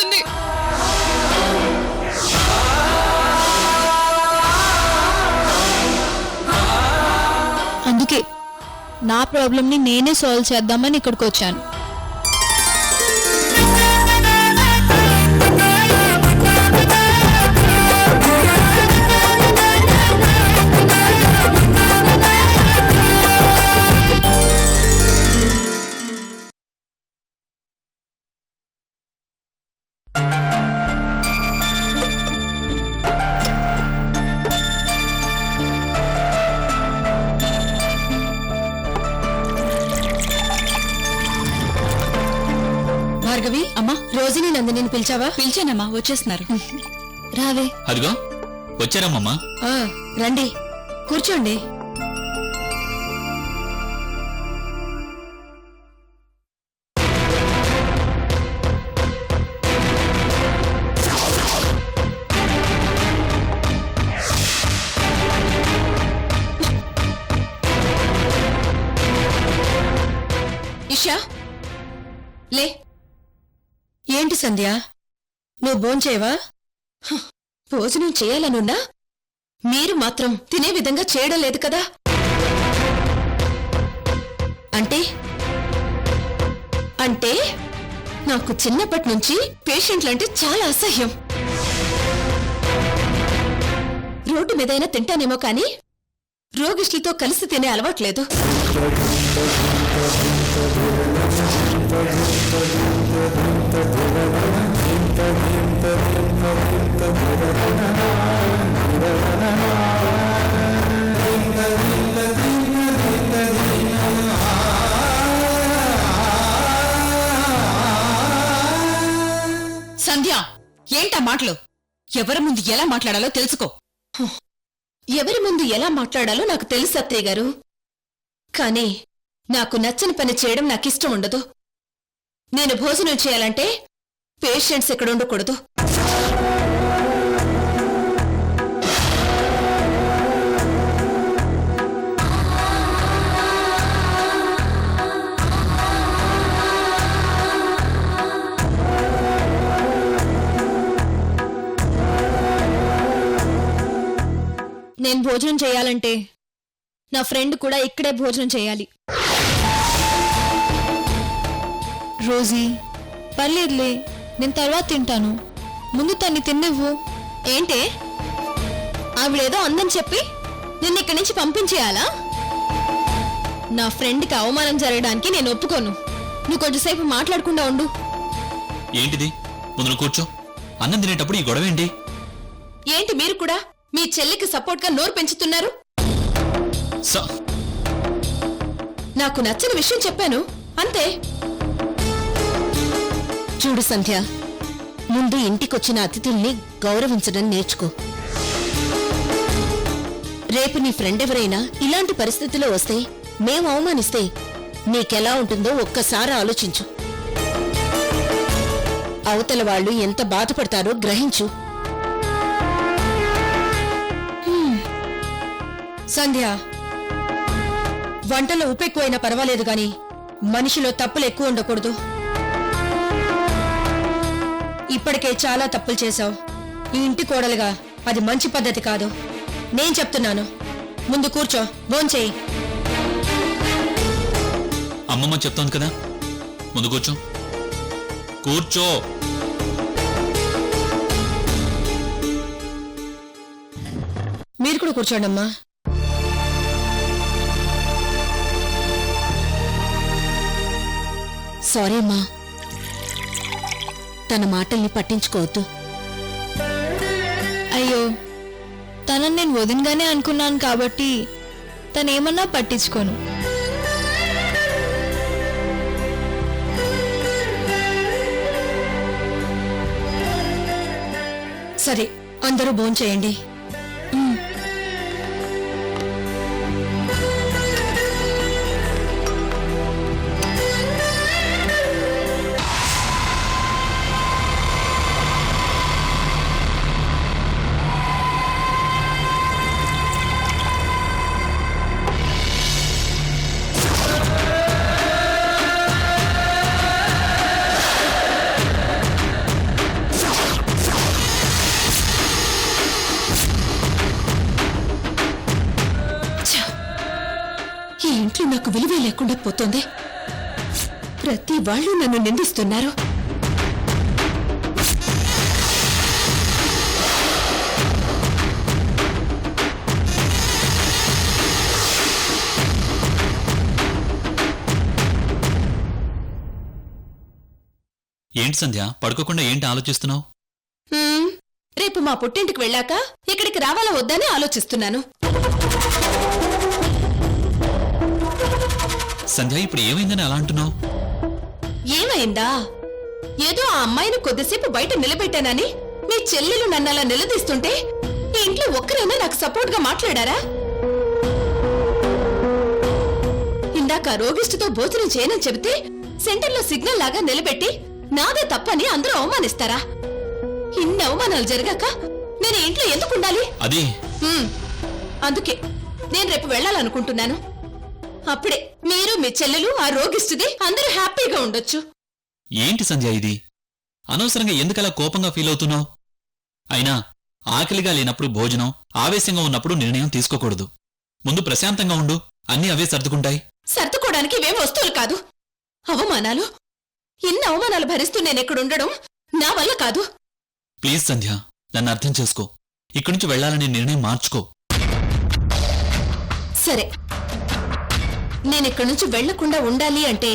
అయిపోతుంది. అందుకే నా ప్రాబ్లంని నేనే సాల్వ్ చేద్దామని ఇక్కడికి వచ్చాను. భార్గవి, అమ్మా రోజుని నందిని పిలిచావా? పిలిచానమ్మా, వచ్చేస్తున్నారు. రావే. అదిగో వచ్చారమ్మమ్మా. రండి, కూర్చోండి. ఇషా, లే. ఏంటి సంధ్య, నువ్వు భోంచేవా? భోజనం చేయాలనున్నా మీరు మాత్రం తినే విధంగా చేయడం లేదు కదా. అంటే అంటే నాకు చిన్నప్పటి నుంచి పేషెంట్లంటే చాలా అసహ్యం. రోడ్డు మీదైనా తింటానేమో కానీ రోగిష్టితో కలిసి తినే అలవాట్లేదు. సంధ్య, ఏంటా మాటలు? ఎవరి ముందు ఎలా మాట్లాడాలో తెలుసుకో. ఎవరి ముందు ఎలా మాట్లాడాలో నాకు తెలుసు అత్తయ్య గారు. కానీ నాకు నచ్చని పని చేయడం నాకిష్టం ఉండదు. నేను భోజనం చేయాలంటే పేషెంట్స్ ఇక్కడ ఉండకూడదు. నేను భోజనం చేయాలంటే నా ఫ్రెండ్ కూడా ఇక్కడే భోజనం చేయాలి. రోజీ, పర్లేదులే, నేను తర్వాత తింటాను, ముందు తన్ని తిన్నివ్వు. ఏంటే, ఆవిడేదో అందని చెప్పి నిన్ను ఇక్కడి నుంచి పంపించేయాలా? నా ఫ్రెండ్కి అవమానం జరగడానికి నేను ఒప్పుకోను. నువ్వు కొంచెంసేపు మాట్లాడకుండా ఉండు. ఏంటిది? ముందు కూర్చో. అన్నం తినేటప్పుడు ఈ గొడవ ఏంటి? ఏంటి మీరు కూడా మీ చెల్లికి సపోర్ట్గా నోరు పెంచుతున్నారు? నాకు నచ్చని విషయం చెప్పాను, అంతే. చూడు సంధ్య, ముందు ఇంటికొచ్చిన అతిథుల్ని గౌరవించడం నేర్చుకో. రేపు నీ ఫ్రెండ్ ఎవరైనా ఇలాంటి పరిస్థితిలో వస్తే, మేం అవమానిస్తే నీకెలా ఉంటుందో ఒక్కసారి ఆలోచించు. అవతల వాళ్ళు ఎంత బాధపడతారో గ్రహించు. సంధ్య, వంటలో ఉప్పు ఎక్కువైనా పర్వాలేదు గాని మనిషిలో తప్పులు ఎక్కువ ఉండకూడదు. ఇప్పటికే చాలా తప్పులు చేశావు. ఈ ఇంటి కోడలుగా అది మంచి పద్ధతి కాదు. నేను చెప్తున్నాను, ముందు కూర్చో, భోంచేయి. అమ్మమ్మ చెప్తాను కదా, ముందు కూర్చో. కూర్చో. మీరు కూడా కూర్చోండి అమ్మా. సారీ అమ్మా, తన మాటల్ని పట్టించుకోవద్దు. అయ్యో, తనని నేను వదినగానే అనుకున్నాను కాబట్టి తనేమన్నా పట్టించుకోను. సరే, అందరూ భోంచేయండి. ఈ ఇంట్లో నాకు విలువే లేకుండా పోతోంది. ప్రతి వాళ్ళు నన్ను నిందిస్తున్నారు. ఏంటి సంధ్య, పడుకోకుండా ఏంటి ఆలోచిస్తున్నావు? రేపు మా పుట్టింటికి వెళ్ళాక ఇక్కడికి రావాలా వద్దని ఆలోచిస్తున్నాను. సంధ్య, ఇప్పుడు ఏమైందని అలా అంటున్నావు? ఏమైందా? ఏదో ఆ అమ్మాయిని కొద్దిసేపు బయట నిలబెట్టానని మీ చెల్లెలు నన్నలా నిలదీస్తుంటే ఈ ఇంట్లో ఒక్కరైనా నాకు సపోర్ట్ గా మాట్లాడారా? ఇందాక రోగిష్టితో భోజనం చేయనని చెబితే సెంటర్లో సిగ్నల్ లాగా నిలబెట్టి నాదే తప్పని అందరూ అవమానిస్తారా? ఇన్ని అవమానాలు జరగాక నేను ఇంట్లో ఎందుకు ఉండాలి? అది అందుకే నేను రేపు వెళ్ళాలనుకుంటున్నాను. అప్పుడే మీరు మీ చెల్లెలు ఆ రోగిస్తుది అందరూ హ్యాపీగా ఉండొచ్చు. ఏంటి సంధ్య ఇది? అనవసరంగా ఎందుకలా కోపంగా ఫీల్ అవుతున్నావు? అయినా ఆకలిగా లేనప్పుడు భోజనం, ఆవేశంగా ఉన్నప్పుడు నిర్ణయం తీసుకోకూడదు. ముందు ప్రశాంతంగా ఉండు, అన్నీ అవే సర్దుకుంటాయి. సర్దుకోవడానికి ఇవేం వస్తువులు కాదు, అవమానాలు. ఇన్ని అవమానాలు భరిస్తూ నేనెక్కడుండడం నా వల్ల కాదు. ప్లీజ్ సంధ్య, నన్ను అర్థం చేసుకో. ఇక్కడి నుంచి వెళ్లాలనే నిర్ణయం మార్చుకో. సరే, నేనిక్కడి నుంచి వెళ్లకుండా ఉండాలి అంటే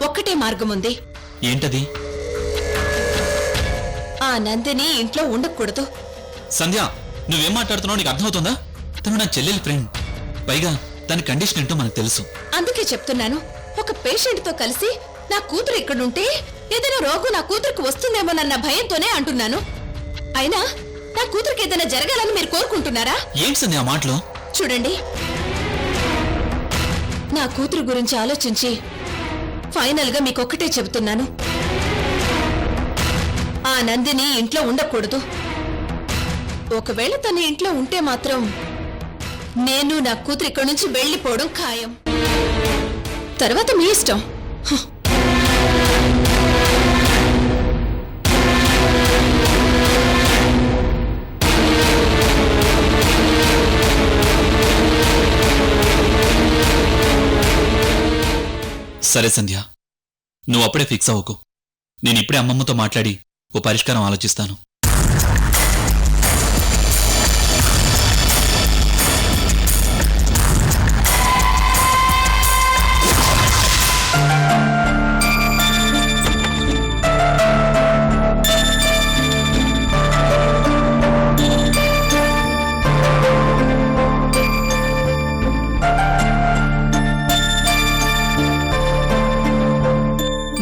ఒక్కటే మార్గం ఉంది. ఏంటది? ఆ నందిని ఇంట్లో ఉండకూడదు. సంధ్య, నువ్వేం మాట్లాడుతున్నావు నీకు అర్థమవుతుందా? తను నా చెల్లెలి ఫ్రెండ్. పైగా తన కండిషన్ ఏంటో మనకు తెలుసు. అందుకే చెప్తున్నాను, ఒక పేషెంట్ తో కలిసి నా కూతురు ఇక్కడుంటే ఏదైనా రోగం నా కూతురికి వస్తుందేమోనన్న భయంతోనే అంటున్నాను. అయినా నా కూతురికి ఏదైనా జరగాలని మీరు కోరుకుంటున్నారా? ఏంటి సంధ్య ఆ మాటలు? చూడండి, నా కూతురు గురించి ఆలోచించి ఫైనల్ గా మీకొక్కటే చెబుతున్నాను, ఆ నందిని ఇంట్లో ఉండకూడదు. ఒకవేళ తన ఇంట్లో ఉంటే మాత్రం నేను నా కూతురు ఇక్కడి నుంచి వెళ్లిపోవడం ఖాయం. తర్వాత మీ ఇష్టం. సరే సంధ్య, నువ్వు అప్పుడే ఫిక్స్ అవ్వకు. నేనిప్పుడే అమ్మమ్మతో మాట్లాడి ఓ పరిష్కారం ఆలోచిస్తాను.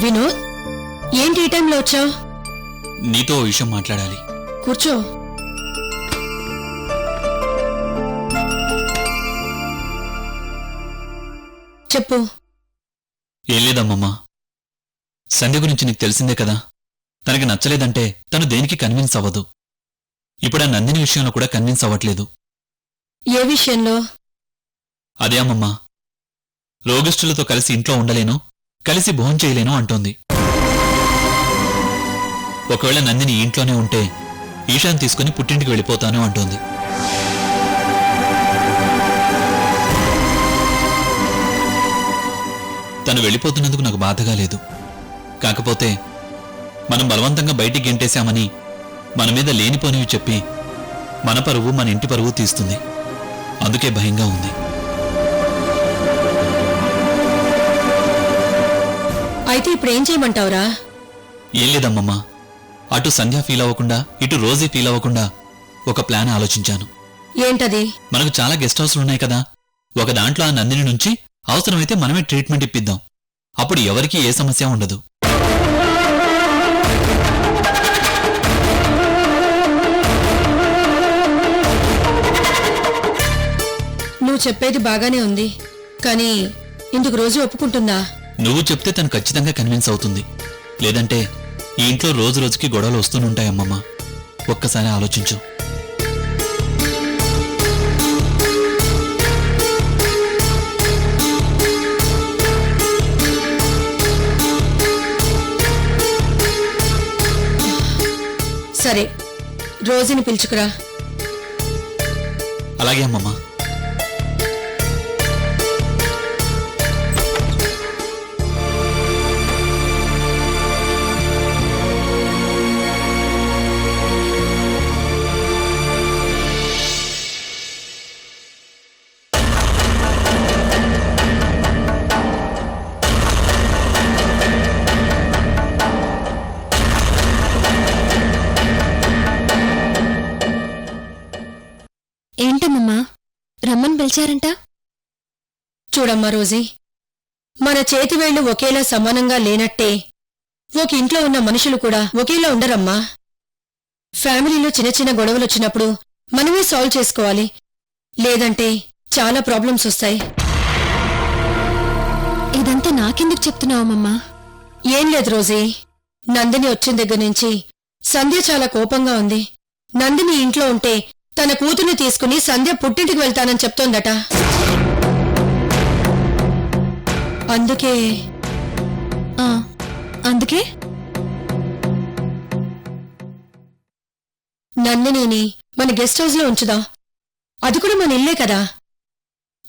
వినోద్, ఏంటి ఈ టైంలో వచ్చావు? నీతో ఓ విషయం మాట్లాడాలి. కూర్చో. చెప్పు. ఏం లేదమ్మమ్మా, సంధ్య గురించి నీకు తెలిసిందే కదా. తనకి నచ్చలేదంటే తను దేనికి కన్విన్స్ అవ్వదు. ఇప్పుడు ఆ నందిని విషయంలో కూడా కన్విన్స్ అవ్వట్లేదు. ఏ విషయంలో? అదే అమ్మమ్మా, రోగిష్ఠులతో కలిసి ఇంట్లో ఉండలేను, కలిసి భోజనం చేయలేను అంటోంది. ఒకవేళ నందిని ఇంట్లోనే ఉంటే ఈశాన్ తీసుకుని పుట్టింటికి వెళ్ళిపోతాను అంటోంది. తను వెళ్ళిపోతున్నందుకు నాకు బాధగా లేదు. కాకపోతే మనం బలవంతంగా బయటికి గెంటేశామని మన మీద లేనిపోనివి చెప్పి మన పరువు, మన ఇంటి పరువు తీస్తుంది. అందుకే భయంగా ఉంది. అయితే ఇప్పుడు ఏం చేయమంటావురా? ఏం లేదమ్మమ్మా, అటు సంధ్య ఫీల్ అవ్వకుండా ఇటు రోజీ ఫీల్ అవ్వకుండా ఒక ప్లాన్ ఆలోచించాను. ఏంటది? మనకు చాలా గెస్ట్ హౌస్లు ఉన్నాయి కదా, ఒక దాంట్లో ఆ నందిని నుంచి అవసరమైతే మనమే ట్రీట్మెంట్ ఇప్పిద్దాం. అప్పుడు ఎవరికీ ఏ సమస్య ఉండదు. నువ్వు చెప్పేది బాగానే ఉంది, కానీ ఇందుకు రోజు ఒప్పుకుంటుందా? నువ్వు చెప్తే తను ఖచ్చితంగా కన్విన్స్ అవుతుంది. లేదంటే ఈ ఇంట్లో రోజు రోజుకి గొడవలు వస్తూనుంటాయమ్మమ్మా. ఒక్కసారి ఆలోచించు. సరే, రోజుని పిలుచుకురా. అలాగే అమ్మమ్మా. గెలిచారంట? చూడమ్మా రోజీ, మన చేతివేళ్లు ఒకేలా సమానంగా లేనట్టే ఒక ఇంట్లో ఉన్న మనుషులు కూడా ఒకేలా ఉండరమ్మా. ఫ్యామిలీలో చిన్న చిన్న గొడవలొచ్చినప్పుడు మనమే సాల్వ్ చేసుకోవాలి, లేదంటే చాలా ప్రాబ్లమ్స్ వస్తాయి. ఇదంతా నాకెందుకు చెప్తున్నావమ్మా? ఏం లేదు రోజీ, నందిని వచ్చిన దగ్గర నుంచి సంధ్య చాలా కోపంగా ఉంది. నందిని ఇంట్లో ఉంటే తన కూతుర్ని తీసుకుని సంధ్య పుట్టింటికి వెళ్తానని చెప్తోందట. అందుకే అందుకే నందినిని మన గెస్ట్ హౌస్ లో ఉంచుదాం. అది కూడా మన ఇల్లే కదా,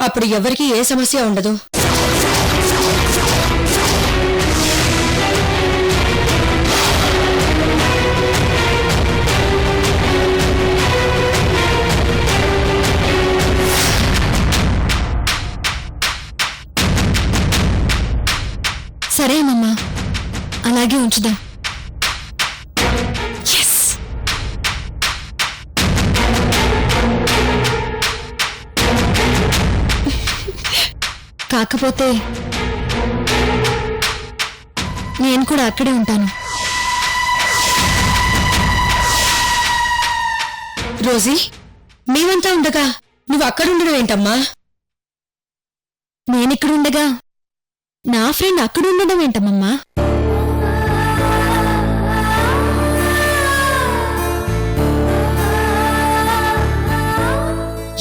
అప్పుడు ఎవరికీ ఏ సమస్య ఉండదు. సరేనమ్మా, అలాగే ఉంచుదాం. కాకపోతే నేను కూడా అక్కడే ఉంటాను. రోజీ, మేమంతా ఉండగా నువ్వు అక్కడుండడం ఏంటమ్మా? నేనిక్కడుండగా నా ఫ్రెండ్ అక్కడుండడం ఏంటమ్మమ్మా?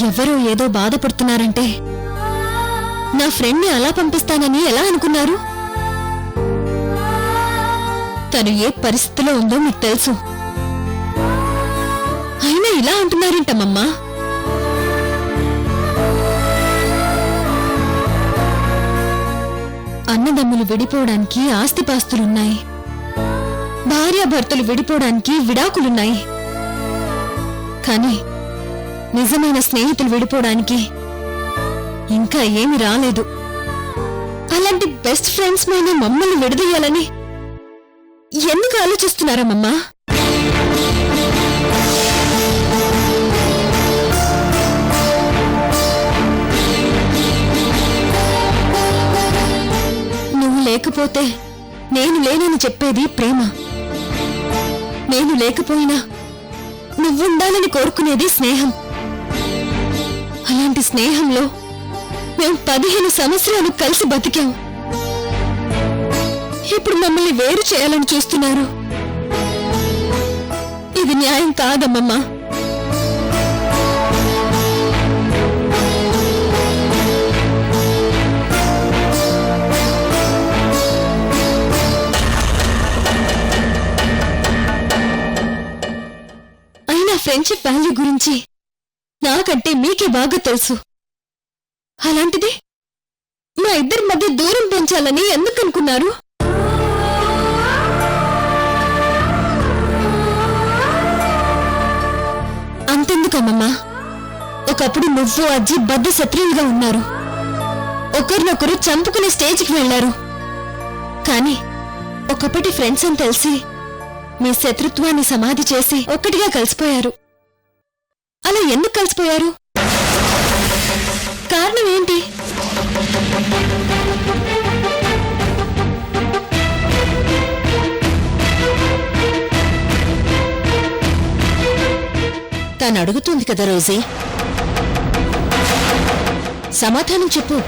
ఎవరో ఏదో బాధపడుతున్నారంటే నా ఫ్రెండ్ని అలా పంపిస్తానని ఎలా అనుకున్నారు? తను ఏ పరిస్థితిలో ఉందో మీకు తెలుసు. అయినా ఇలా అంటున్నారేంటమ్మమ్మా? అన్నదమ్ములు విడిపోవడానికి ఆస్తిపాస్తులున్నాయి, భార్యాభర్తలు విడిపోవడానికి విడాకులున్నాయి. కానీ నిజమైన స్నేహితులు విడిపోవడానికి ఇంకా ఏమి రాలేదు. అలాంటి బెస్ట్ ఫ్రెండ్స్ మీద మమ్మల్ని విడదీయాలని ఎందుకు ఆలోచిస్తున్నారమ్మా? నువ్వు లేకపోతే నేను లేనని చెప్పేది ప్రేమ. నేను లేకపోయినా నువ్వుండాలని కోరుకునేది స్నేహం. అలాంటి స్నేహంలో మేము 15 సంవత్సరాలు కలిసి బతికాం. ఇప్పుడు మమ్మల్ని వేరు చేయాలని చూస్తున్నారు. ఇది న్యాయం కాదమ్మమ్మా. అయినా ఫ్రెండ్షిప్ వాల్యూ గురించి నాకంటే మీకే బాగా తెలుసు. అలాంటిది మా ఇద్దరి మధ్య దూరం పెంచాలని ఎందుకు అనుకున్నారు? అంతెందుకమ్మమ్మా, ఒకప్పుడు నువ్వు అజ్జి బద్ద శత్రువులుగా ఉన్నారు. ఒకరినొకరు చంపుకునే స్టేజ్కి వెళ్లారు. కానీ ఒకప్పటి ఫ్రెండ్స్ అని తెలిసి మీ శత్రుత్వాన్ని సమాధి చేసి ఒక్కటిగా కలిసిపోయారు. అలా ఎందుకు కలిసిపోయారు? కారణం ఏంటి? తను అడుగుతుంది కదా రోజీ, సమాధానం చెప్పు.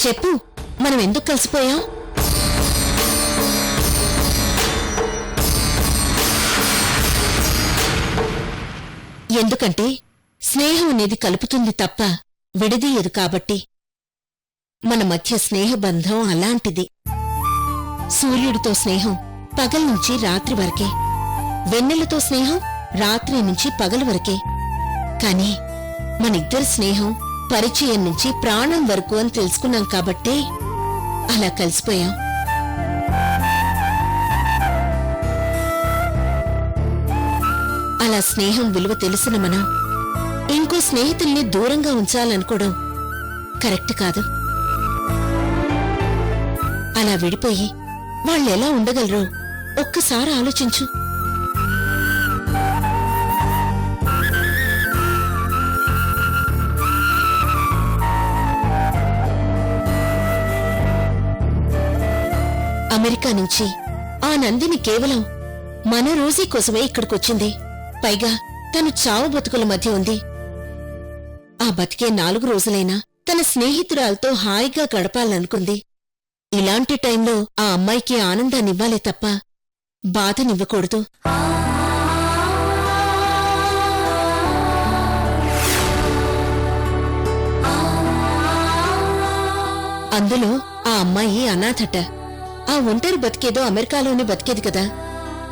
చెప్పు, మనం ఎందుకు కలిసిపోయాం? ఎందుకంటే స్నేహం అనేది కలుపుతుంది తప్ప విడదీయదు కాబట్టి. మన మధ్య స్నేహబంధం అలాంటిది. సూర్యుడితో స్నేహం పగల్నుంచి రాత్రి వరకే, వెన్నెలతో స్నేహం రాత్రి నుంచి పగలు వరకే. కాని మనిద్దరి స్నేహం పరిచయం నుంచి ప్రాణం వరకు అని తెలుసుకున్నాం కాబట్టే అలా కలిసిపోయాం. అలా స్నేహం విలువ తెలిసిన మనం ఇంకో స్నేహితుల్ని దూరంగా ఉంచాలనుకోవడం కరెక్ట్ కాదు. అలా విడిపోయి వాళ్ళెలా ఉండగలరో ఒక్కసారి ఆలోచించు. అమెరికా నుంచి ఆ నందిని కేవలం మన రోజీ కోసమే ఇక్కడికొచ్చింది. పైగా తను చావు బతుకుల మధ్య ఉంది. ఆ బతికే 4 రోజులైనా తన స్నేహితురాలతో హాయిగా గడపాలనుకుంది. ఇలాంటి టైంలో ఆ అమ్మాయికి ఆనందాన్నివ్వాలే తప్ప బాధనివ్వకూడదు. అందులో ఆ అమ్మాయి అనాథట. ఆ ఒంటరి బతికేదో అమెరికాలోనే బతికేది కదా.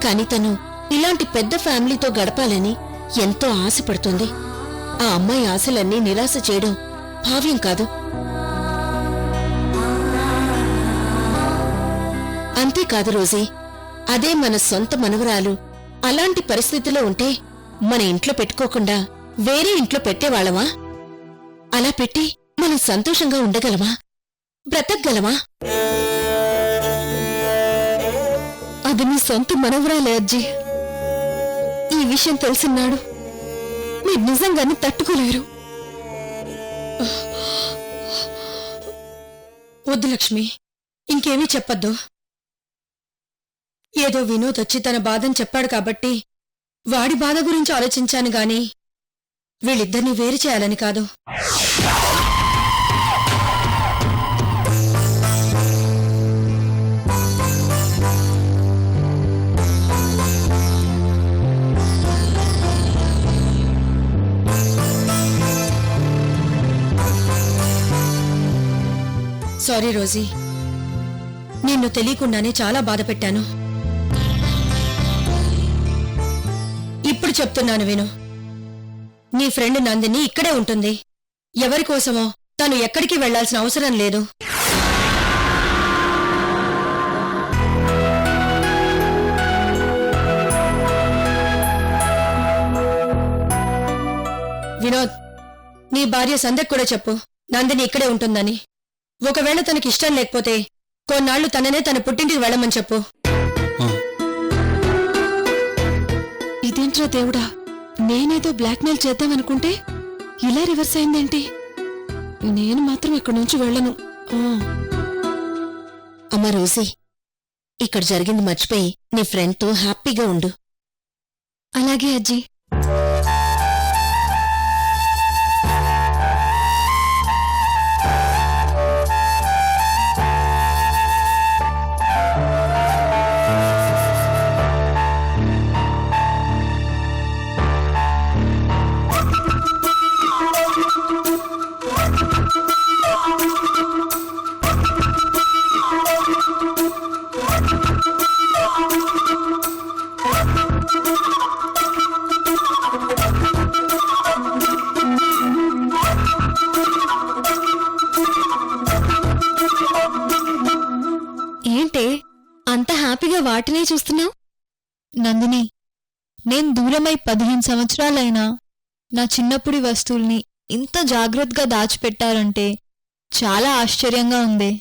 కాని తను ఇలాంటి పెద్ద ఫ్యామిలీతో గడపాలని ఎంతో ఆశపడుతుంది. ఆ అమ్మాయి ఆశలన్నీ నిరాశ చేయడం భావ్యం కాదు. అంతేకాదు రోజీ, అదే మన సొంత మనవరాలు అలాంటి పరిస్థితిలో ఉంటే మన ఇంట్లో పెట్టుకోకుండా వేరే ఇంట్లో పెట్టేవాళ్ళమా? అలా పెట్టి మనం సంతోషంగా ఉండగలమా? బ్రతకగలమా? అది నీ సొంత మనవరాలే అజ్జీ. ఈ విషయం తెలిసినాడు మీరు నిజంగానే తట్టుకోలేరు. వద్దు లక్ష్మి, ఇంకేమీ చెప్పొద్దు. ఏదో వినోద్ వచ్చి తన బాధని చెప్పాడు కాబట్టి వాడి బాధ గురించి ఆలోచించాను గాని వీళ్ళిద్దరినీ వేరు చేయాలని కాదు. సారీ రోజీ, నిన్ను తెలియకుండానే చాలా బాధ పెట్టాను. ఇప్పుడు చెప్తున్నాను విను. నీ ఫ్రెండ్ నందిని ఇక్కడే ఉంటుంది. ఎవరికోసమో తను ఎక్కడికి వెళ్లాల్సిన అవసరం లేదు. వినోద్, నీ భార్య సంధ్యకు కూడా చెప్పు నందిని ఇక్కడే ఉంటుందని. ఒకవేళ తనకి ఇష్టం లేకపోతే కొన్నాళ్లు తననే తన పుట్టింటికి వెళ్ళమని చెప్పు. ఇదేంట్రా దేవుడా, నేనేదో బ్లాక్మెయిల్ చేద్దామనుకుంటే ఇలా రివర్స్ అయిందేంటి? నేను మాత్రం ఇక్కడి నుంచి వెళ్ళను. అమ్మ రోజీ, ఇక్కడ జరిగింది మర్చిపోయి నీ ఫ్రెండ్తో హ్యాపీగా ఉండు. అలాగే అజ్జీ. ఏంటే అంత హ్యాపీగా వాటినే చూస్తున్నావు? నందిని, నేను దూరమై 15 సంవత్సరాలైనా నా చిన్నప్పుడి వస్తువుల్ని ఇంత జాగ్రత్తగా దాచిపెట్టారంటే చాలా ఆశ్చర్యంగా ఉంది.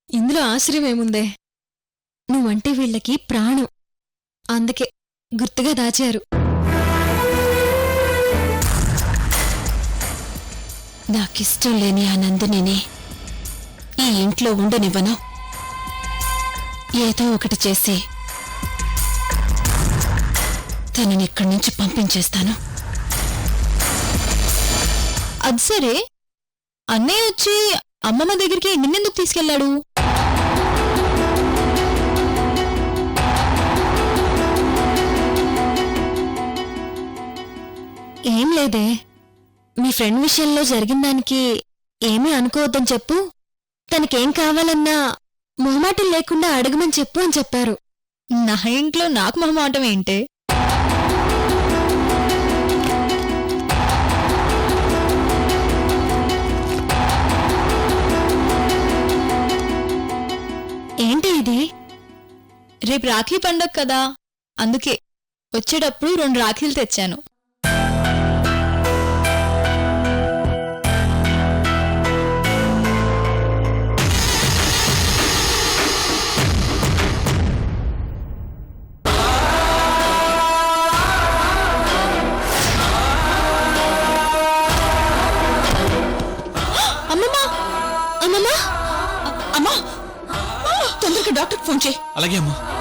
ఇందులో ఆశ్చర్యం ఏముందే? నువ్వంటే వీళ్ళకి ప్రాణం, అందుకే గుర్తుగా దాచారు. నాకిష్టం లేని ఆ నందినిని ఈ ఇంట్లో ఉండనివ్వను. ఏదో ఒకటి చేసి తనని ఇక్కడి నుంచి పంపించేస్తాను. అది సరే, అన్నయ్య వచ్చి అమ్మమ్మ దగ్గరికి నిన్నెందుకు తీసుకెళ్లాడు? ఏం లేదే, మీ ఫ్రెండ్ విషయంలో జరిగిన దానికి ఏమీ అనుకోవద్దని చెప్పు. తనకేం కావాలన్నా మొహమాటం లేకుండా అడగమని చెప్పు అని చెప్పారు. నా ఇంట్లో నాకు మొహమాటం ఏంటే? ఏంటి ఇది? రేపు రాఖీ పండగ కదా, అందుకే వచ్చేటప్పుడు 2 రాఖీలు తెచ్చాను. ఫోన్ చేయి. అలాగే అమ్మా.